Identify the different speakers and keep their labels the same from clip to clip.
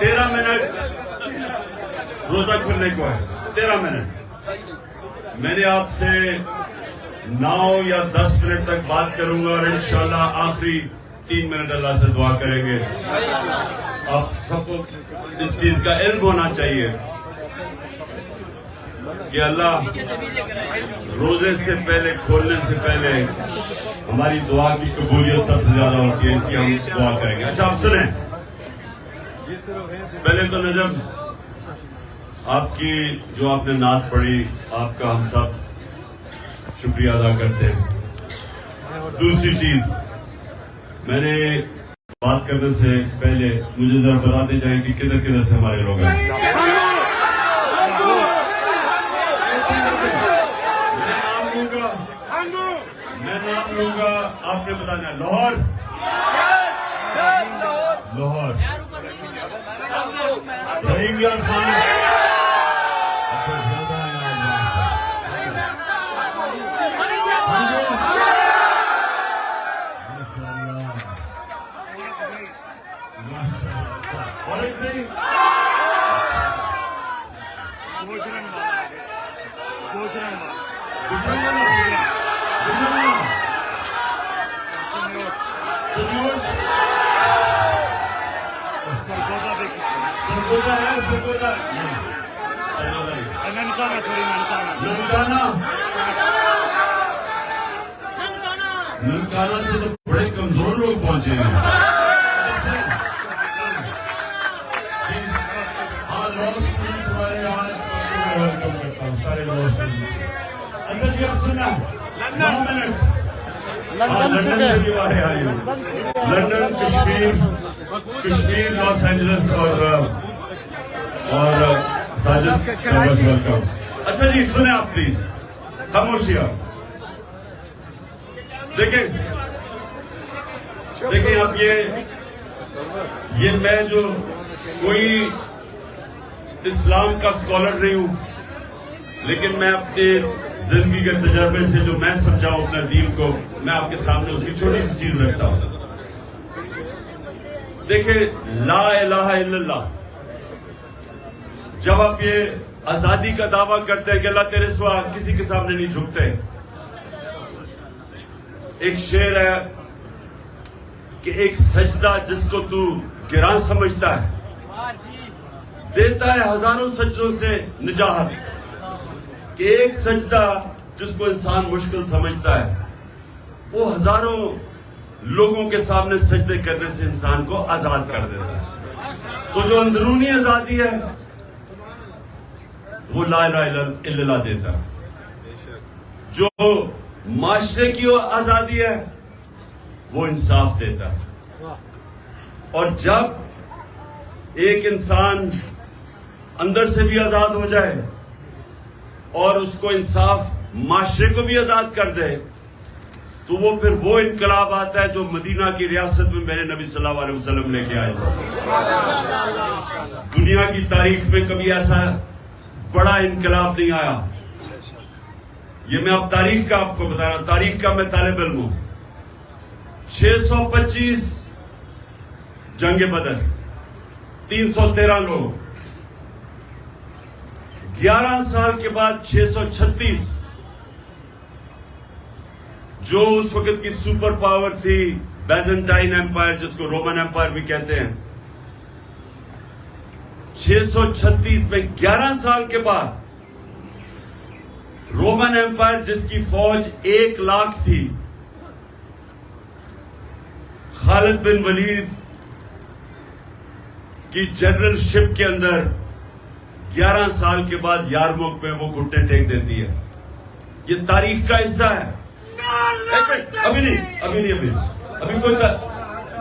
Speaker 1: तेरह मिनट रोजा खुलने को है। 13 मिनट। मैंने आपसे 9 या 10 मिनट तक बात करूंगा और इंशाल्लाह आखिरी 3 मिनट अल्लाह से दुआ करेंगे। आप सबको इस चीज का इल्म होना चाहिए कि अल्लाह रोजे से पहले, खोलने से पहले हमारी दुआ की कबूलियत सबसे ज्यादा होती है, इसकी हम दुआ करेंगे। अच्छा, आप सुने, पहले तो नजम आपकी जो आपने नात पढ़ी, आपका हम सब शुक्रिया अदा करते हैं। दूसरी चीज, मैंने बात करने से पहले मुझे जरा बताते जाए कि किधर किधर से हमारे लोग हैं। मैं नाम लूंगा, आपने बताना। लाहौर, लाहौर, रहीम खान, अच्छा ज्यादा सरगोदा है, सरगोदा ननकाना से तो बड़े कमजोर लोग पहुंचे हैं। हाँ, लॉ स्टूडेंट्स हमारे यहाँ वेलकम करता हूँ, सारे लॉ स्टूडेंट्स। अच्छा जी, आप सुना 9 मिनट। लंदन से भी वाले आए, लंदन, कश्मीर, लॉस एंजलिस और साजिद, वेलकम। अच्छा जी, सुने आप प्लीज, खामोशिया। देखें आप, ये मैं जो कोई इस्लाम का स्कॉलर नहीं हूं, लेकिन मैं अपने जिंदगी के तजर्बे से जो मैं समझाऊं अपने दीन को, मैं आपके सामने उसकी छोटी सी चीज रखता हूं। देखिए, ला इलाहा इल्लल्लाह, जब आप ये आजादी का दावा करते हैं कि अल्लाह तेरे सिवा किसी के सामने नहीं झुकते, एक शेर है कि एक सजदा जिसको तू गिरां समझता है, देता है हजारों सजदों से निजात। कि एक सजदा जिसको इंसान मुश्किल समझता है, वो हजारों लोगों के सामने सजदे करने से इंसान को आजाद कर देता है। तो जो अंदरूनी आजादी है वो ला इलाहा इल्लल्लाह देता है। जो माशरे की आजादी है वो इंसाफ देता है। और जब एक इंसान अंदर से भी आजाद हो जाए और उसको इंसाफ माशरे को भी आजाद कर दे, तो वो फिर वो इनकलाब आता है जो मदीना की रियासत में मेरे नबी सल्लल्लाहु अलैहि वसल्लम लेके आए। दुनिया की तारीख में कभी ऐसा बड़ा इनकलाब नहीं आया। ये मैं अब तारीख का आपको बता रहा हूं, तारीख का मैं तालिब इल्म हूं। 625 जंगे बदर, 313 लोग, 11 साल के बाद 636, जो उस वक्त की सुपर पावर थी बैजेंटाइन एम्पायर, जिसको रोमन एम्पायर भी कहते हैं, 636 में 11 साल के बाद रोमन एम्पायर, जिसकी फौज 1 लाख थी, खालिद बिन वलीद की जनरलशिप के अंदर 11 साल के बाद यारमुक में वो घुटने टेक देती है। ये तारीख का हिस्सा है। अभी कोई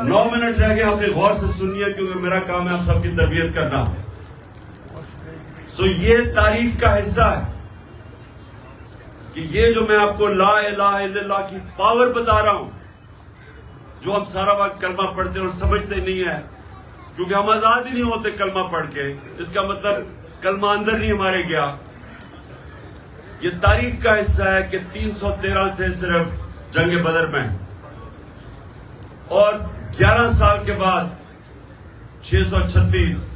Speaker 1: 9 मिनट रह गए, आपने गौर से सुनिए, क्योंकि मेरा काम है आप सबकी तरबियत करना। सो ये तारीख का हिस्सा है कि ये जो मैं आपको ला इलाहा इल्लल्लाह की पावर बता रहा हूं, जो हम सारा वक्त कलमा पढ़ते और समझते नहीं है, क्योंकि हम आजाद ही नहीं होते कलमा पढ़ के। इसका मतलब कलमा अंदर नहीं हमारे गया। ये तारीख का हिस्सा है कि 313 थे सिर्फ जंग बदर में, और 11 साल के बाद 636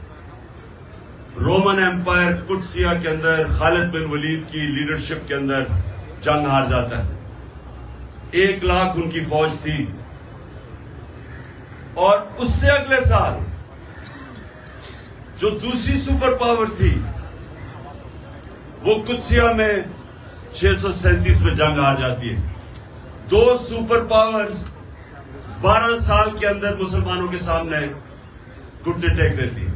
Speaker 1: रोमन एम्पायर कुदसिया के अंदर खालिद बिन वलीद की लीडरशिप के अंदर जंग हार जाता है। 1 लाख उनकी फौज थी, और उससे अगले साल जो दूसरी सुपर पावर थी वो कुदसिया में 637 में जंग हार जाती है। 2 सुपर पावर्स 12 साल के अंदर मुसलमानों के सामने घुटने टेक देती है।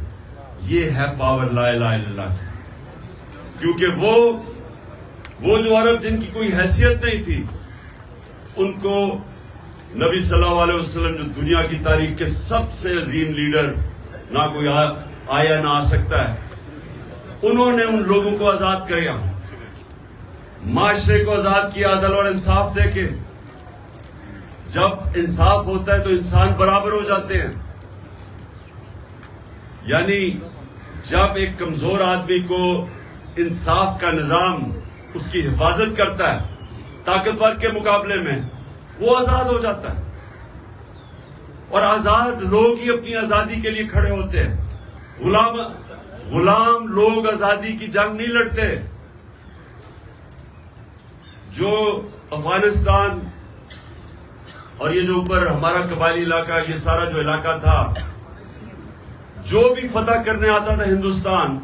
Speaker 1: ये है पावर ला इलाहा इल्लल्लाह। क्योंकि वो जो अरब जिनकी कोई हैसियत नहीं थी, उनको नबी सल्लल्लाहु अलैहि वसल्लम जो दुनिया की तारीख के सबसे अजीम लीडर, ना कोई आया ना आ सकता है, उन्होंने उन लोगों को आजाद किया, माशरे को आजाद किया अदल और इंसाफ देके। जब इंसाफ होता है तो इंसान बराबर हो जाते हैं। यानी जब एक कमजोर आदमी को इंसाफ का निजाम उसकी हिफाजत करता है ताकतवर के मुकाबले में, वो आजाद हो जाता है। और आजाद लोग ही अपनी आजादी के लिए खड़े होते हैं। गुलाम लोग आजादी की जंग नहीं लड़ते। जो अफगानिस्तान और ये जो ऊपर हमारा कबायली इलाका, ये सारा जो इलाका था, जो भी फतह करने आता था हिंदुस्तान,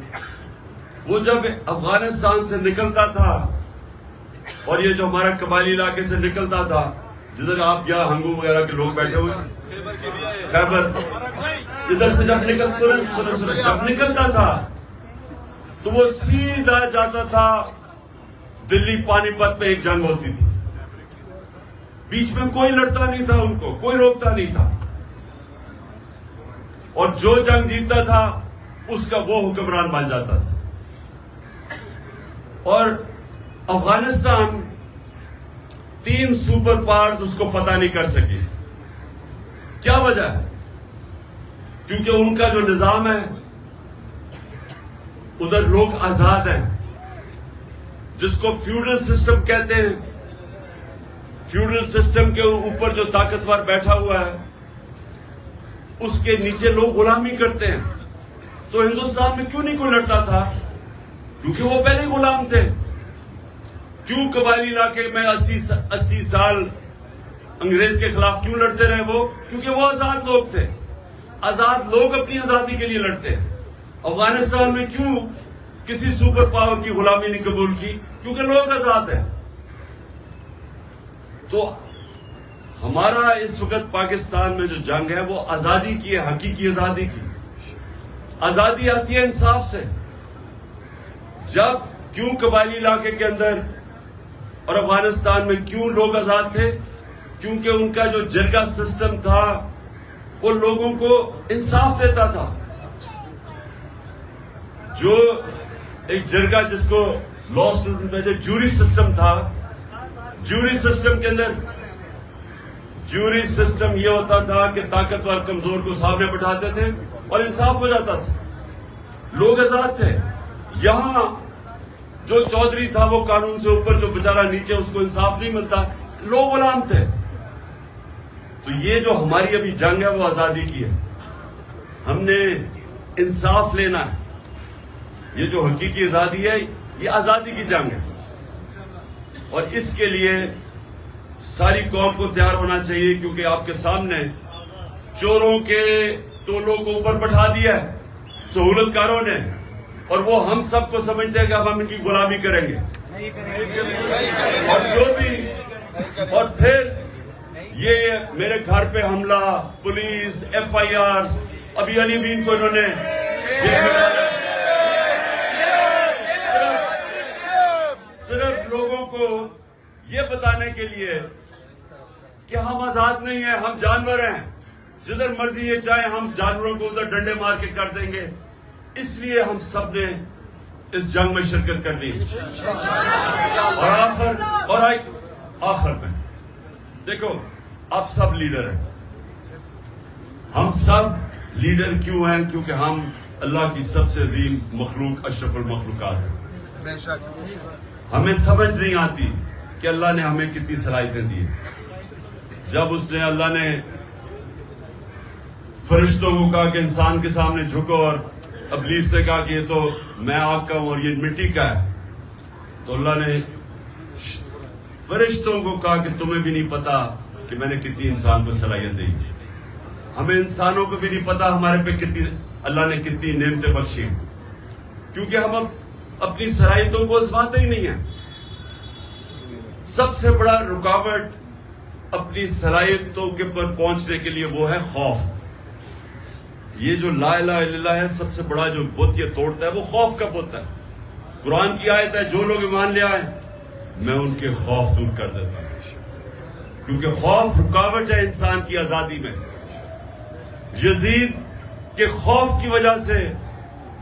Speaker 1: वो जब अफगानिस्तान से निकलता था और ये जो हमारा कबायली इलाके से निकलता था, जिधर आप या हंगू वगैरह के लोग बैठे हुए, खैबर, इधर से जब निकलता था तो वो सीधा जाता था दिल्ली पानीपत में। एक जंग होती थी, बीच में कोई लड़ता नहीं था, उनको कोई रोकता नहीं था, और जो जंग जीतता था उसका वो हुक्मरान बन जाता था। और अफगानिस्तान 3 सुपर पावर्स उसको फतह नहीं कर सकी। क्या वजह है? क्योंकि उनका जो निजाम है, उधर लोग आजाद हैं, जिसको फ्यूडल सिस्टम कहते हैं। फ्यूडल सिस्टम के ऊपर जो ताकतवर बैठा हुआ है, उसके नीचे लोग गुलामी करते हैं। तो हिंदुस्तान में क्यों नहीं कोई लड़ता था? क्योंकि वो पहले गुलाम थे। क्यों कबायली इलाके में 80 साल अंग्रेज के खिलाफ क्यों लड़ते रहे वो? क्योंकि वो आजाद लोग थे। आजाद लोग अपनी आजादी के लिए लड़ते हैं। अफगानिस्तान में क्यों किसी सुपर पावर की गुलामी नहीं कबूल की? क्योंकि लोग आजाद हैं। तो हमारा इस वक्त पाकिस्तान में जो जंग है वो आजादी की है, हकीकी आजादी की। आजादी आती है इंसाफ से। जब क्यों कबायली इलाके के अंदर और अफगानिस्तान में क्यों लोग आजाद थे? क्योंकि उनका जो जरगा सिस्टम था वो लोगों को इंसाफ देता था। जो एक जरगा, जिसको लॉ में जो जूरी सिस्टम था, जूरी सिस्टम के अंदर जूरी सिस्टम ये होता था कि ताकतवर कमजोर को सामने बैठाते थे और इंसाफ हो जाता था, लोग आजाद थे। यहां जो चौधरी था वो कानून से ऊपर, जो बेचारा नीचे, उसको इंसाफ नहीं मिलता, लोग गुलाम थे। तो ये जो हमारी अभी जंग है वो आजादी की है। हमने इंसाफ लेना है। ये जो हकीकी आजादी है, ये आजादी की जंग है, और इसके लिए सारी कौम को तैयार होना चाहिए। क्योंकि आपके सामने चोरों के टोलों को ऊपर बैठा दिया है सहूलतकारों ने, और वो हम सबको समझते हैं कि अब हम इनकी गुलामी करेंगे। और जो भी, और फिर ये मेरे घर पे हमला, पुलिस, FIR, अभी अली मीन को इन्होंने सिर्फ लोगों को ये बताने के लिए कि हम आजाद नहीं हैं, हम जानवर हैं, जिधर मर्जी ये चाहे हम जानवरों को उधर डंडे मार के कर देंगे। इसलिए हम सब ने इस जंग में शिरकत करनी। और आखिर में देखो, आप सब लीडर हैं। हम सब लीडर क्यों हैं? क्योंकि हम अल्लाह की सबसे अजीम मखलूक अशरफुल मखलूकात है।
Speaker 2: बेशक
Speaker 1: हमें समझ नहीं आती कि अल्लाह ने हमें कितनी सलाहियतें दी। जब उसने अल्लाह ने फरिश्तों को कहा कि इंसान के सामने झुको और इब्लीस ने कहा कि ये तो मैं आग का हूं और ये मिट्टी का है, तो अल्लाह ने फरिश्तों को कहा कि तुम्हें भी नहीं पता कि मैंने कितनी इंसान को सलाहियत दी। हमें इंसानों को भी नहीं पता हमारे पे कितनी अल्लाह ने कितनी नेमतें बख्शी, क्योंकि हम अपनी सलाहियतों को आजमाते ही नहीं है। सबसे बड़ा रुकावट अपनी सलाहियतों के पर पहुंचने के लिए वो है खौफ। ये जो ला इलाहा इल्लल्लाह है, सबसे बड़ा जो बुत ये तोड़ता है वो खौफ का बुत है। कुरान की आयत है, जो लोग ईमान ले आए मैं उनके खौफ दूर कर देता हूं, क्योंकि खौफ रुकावट है इंसान की आजादी में। यजीद के खौफ की वजह से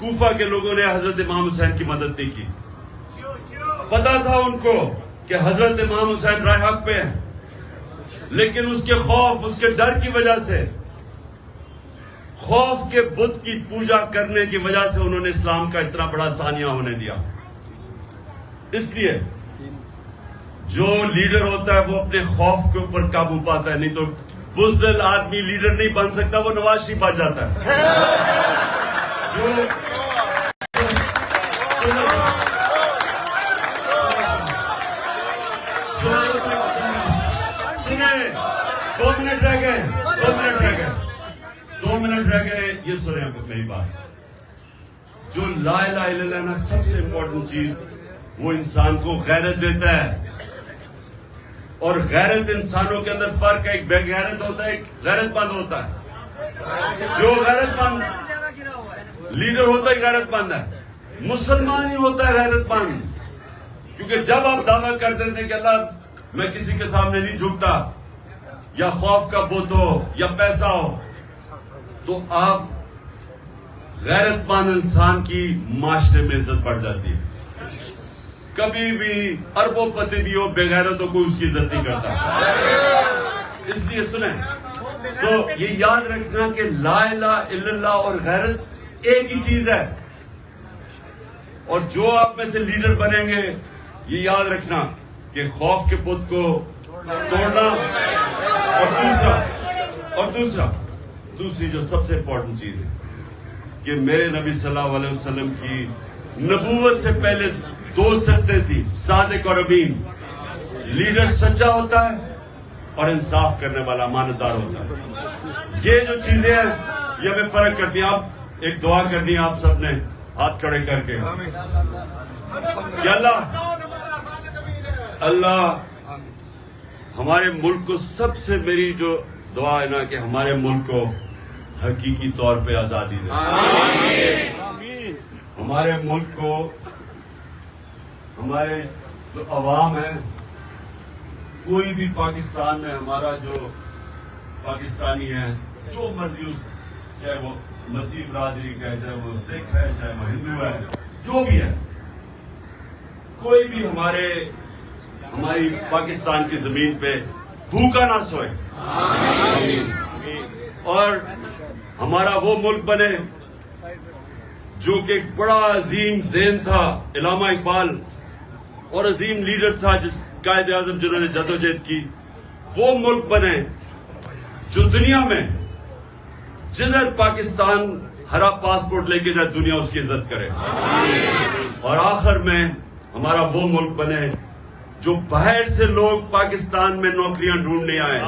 Speaker 1: कूफा के लोगों ने हजरत इमाम हुसैन की मदद नहीं की। पता था उनको कि हजरत इमाम हुसैन राह हक पे है, लेकिन उसके खौफ, उसके डर की वजह से, खौफ के बुत की पूजा करने की वजह से उन्होंने इस्लाम का इतना बड़ा सानिया होने दिया। इसलिए जो लीडर होता है वो अपने खौफ के ऊपर काबू पाता है, नहीं तो बुज़दिल आदमी लीडर नहीं बन सकता, वो नवाज शरीफ बन जाता है। जो सुने, 2 मिनट रह गए, 2 मिनट रह गए, ये सुने मेरी बात। जो ला इलाहा इल्लल्लाह ना, सबसे इंपॉर्टेंट चीज वो इंसान को गैरत देता है। और गैरत इंसानों के अंदर फर्क है, एक बेगैरत होता है, एक गैरतमंद होता है। जो गैरतमंद लीडर होता है गैरतमंद है, मुसलमान ही होता है गैरतमंद। क्योंकि जब आप दावा कर देते हैं कि अल्लाह मैं किसी के सामने नहीं झुकता, या खौफ का बुत हो या पैसा हो, तो आप गैरतमंद इंसान की माशरे में इज्जत बढ़ जाती है। कभी भी अरबोपति भी हो, बेगैरतों को उसकी इज्जत नहीं करता। इसलिए सुने, ये याद रखना कि ला इलाहा इल्लल्लाह और गैरत एक ही चीज है। और जो आप में से लीडर बनेंगे, ये याद रखना कि खौफ के पुत को तोड़ना, और दूसरी जो सबसे इंपॉर्टेंट चीज है कि मेरे नबी सल्लल्लाहु अलैहि वसल्लम की नबूवत से पहले 2 सिफ़तें थी, सादिक और अमीन। लीडर सच्चा होता है और इंसाफ करने वाला अमानतदार होता है। ये जो चीजें हैं ये हमें फर्क करती हैं। आप एक दुआ करनी है आप सबने हाथ खड़े करके, अल्लाह हमारे मुल्क को, सबसे मेरी जो दुआ है ना कि हमारे मुल्क को हकीकी तौर पे आजादी दे। हमारे मुल्क को, हमारे जो अवाम है, कोई भी पाकिस्तान में हमारा जो पाकिस्तानी है, जो मर्जी, चाहे वो मसीह बरादरी का है, चाहे वो सिख है, चाहे वो हिंदू है, जो भी है, कोई भी हमारी पाकिस्तान की जमीन पे भूखा ना सोए, और हमारा वो मुल्क बने जो कि एक बड़ा अजीम ज़हन था, इलामा इकबाल, और अजीम लीडर था जिस कायद आजम जिन्होंने जदोजहद की, वो मुल्क बने जो दुनिया में जिधर पाकिस्तान हरा पासपोर्ट लेके जाए दुनिया उसकी इज्जत करे। और आखिर में हमारा वो मुल्क बने जो बाहर से लोग पाकिस्तान में नौकरियां ढूंढने आए।